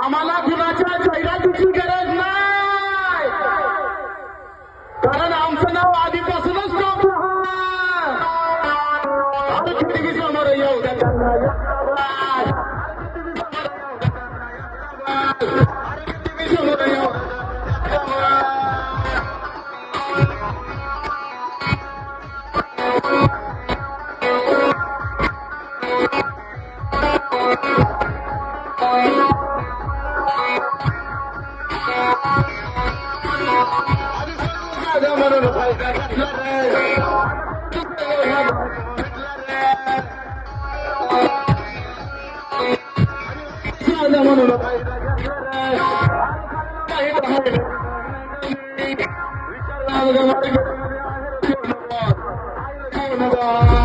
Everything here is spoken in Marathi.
आम्हाला कुणाच्या जाहिरातीची गरज नाही, कारण आमचं नाव आधीपासूनच टॉप आहे. टीव्ही समोर येऊ द्या त्यांना, टीव्ही समोर येऊ म्हणून विचारला